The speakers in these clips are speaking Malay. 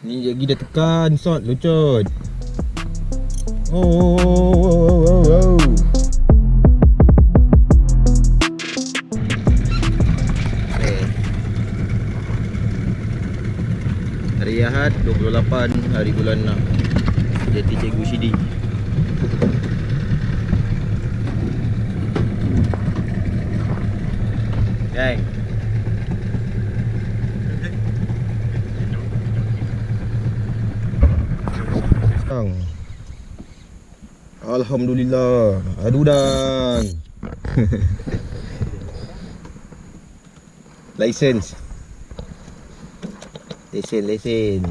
Ni lagi dah tekan shot lucut. Oh. Hari Ahad 28 hari bulan 6. Jeti Cikgu Sidi. Gang. Alhamdulillah. Aduh dah. License. Lesen.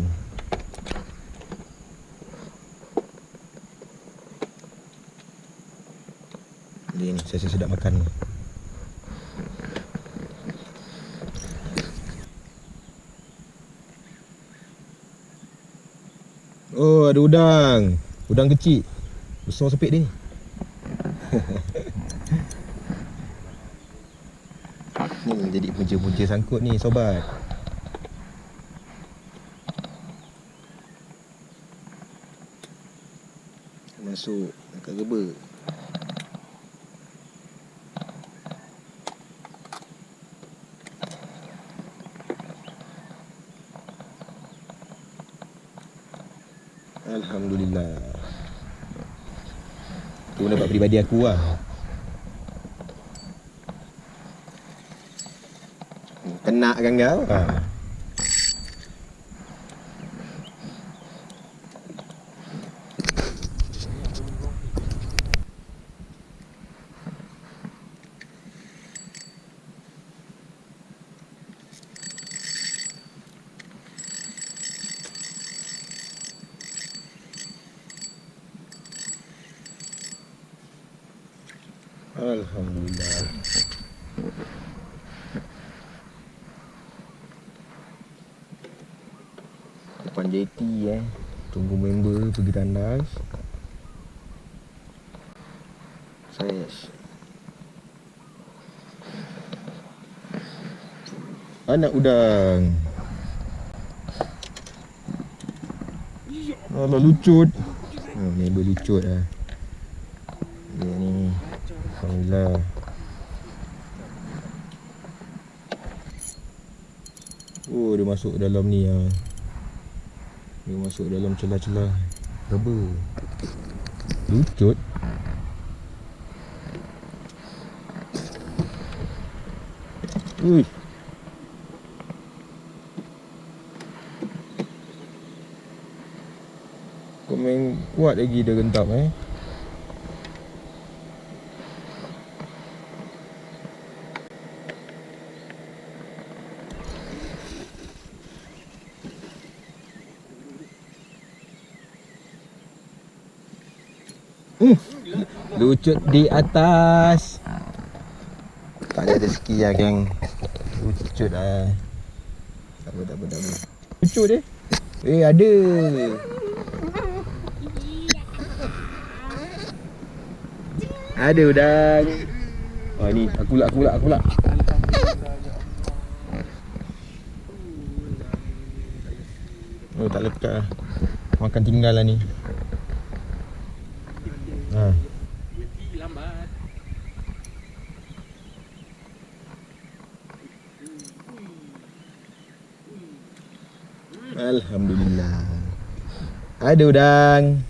Ni saya sedap makan. Oh, ada udang. Udang kecil. Besar sepik dia ni. Ni jadi punca-punca sangkut ni sobat. Masuk dekat geba. Alhamdulillah. Tu dapat peribadi aku lah. Kena kan kau? Alhamdulillah. Depan jeti tunggu member pergi tandas. Saya anak udang. Alah lucut. Member lucut lah. Dia ni alhamdulillah. Oh, dia masuk dalam ni ah. Dia masuk dalam celah-celah rubber. Lucut. Ui. Kau main kuat lagi dia gentap Lucut di atas. Tak ada rezeki lah geng. Lucut lah. Tak apa. Lucut ada. Ada udang. Oh ni aku pula. Oh tak lekat lah. Makan tinggal lah ni. Alhamdulillah. Ada udang.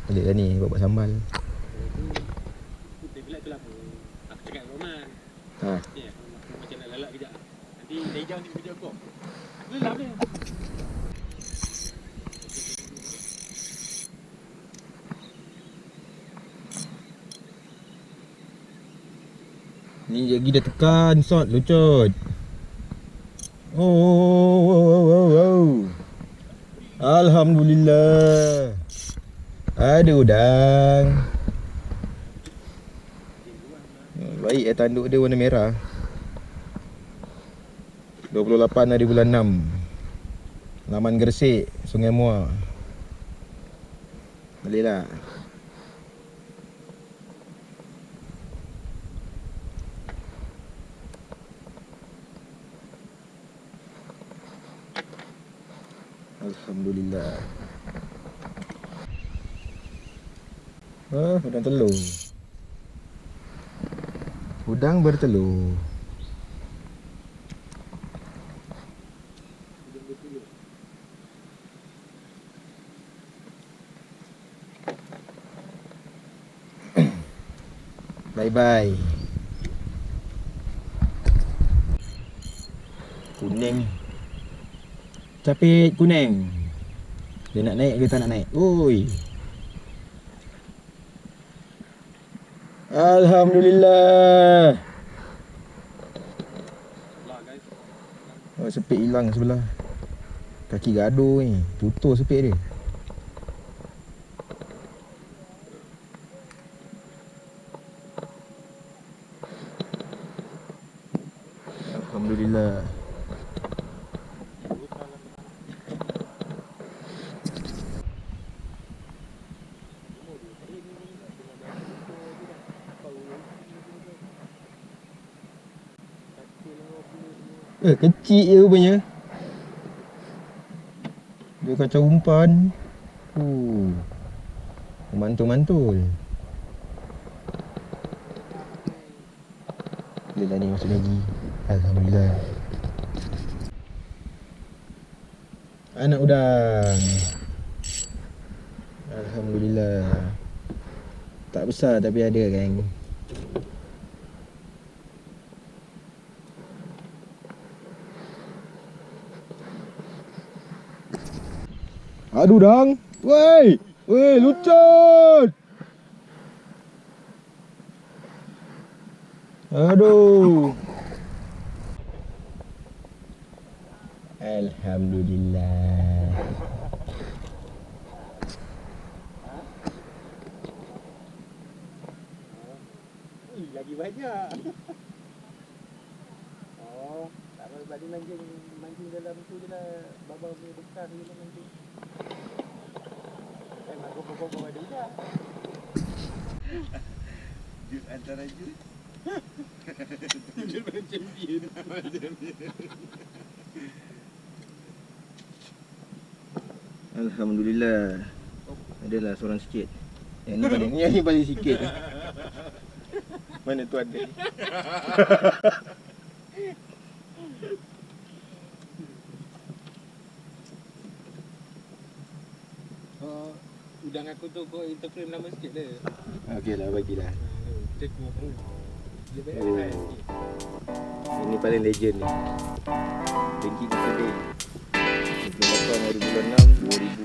Balik dah ni buat sambal. Aku cakap dengan Roman. Ya, macam nak lalak kejap. Nanti dah hijau ni video kau. Lelap dia. Ni lagi dah tekan shot lucut. Oh. Alhamdulillah. Ada udang. Baik tanduk dia warna merah. 28 hari bulan 6. Laman Gresik, Sungai Muar. Boleh lah. Alhamdulillah. Udang telur. Udang bertelur. Bye-bye. Kuning. Capit kuning. Dia nak naik ke tak nak naik? Oi. Alhamdulillah. Lah guys. Oh, sepit hilang sebelah. Kaki gaduh ni. Putus sepit dia. Alhamdulillah. Kecil je rupanya. Dia kacau umpan. Mantul-mantul. Dia dah ni masuk lagi. Alhamdulillah. Anak udang. Alhamdulillah. Tak besar tapi ada kan. Aduh dang. Woi. Woi, lucut. Aduh. Alhamdulillah. Lagi banyak. Oh, tak apa tadi mancing dalam tu je lah. Babang punya bekal je lah mancing. Mak pokok-pokok ada juga. Jus antara jus. Jus champion. Alhamdulillah. Adalah seorang sikit. Yang ni paling sikit. Mana tu ada? Udang aku tu kau interframe nama sikit dia. Okeylah, bagilah. Cekuk. Ini paling legend ni. Ringgit kita day. 28 hari bulan 6 2000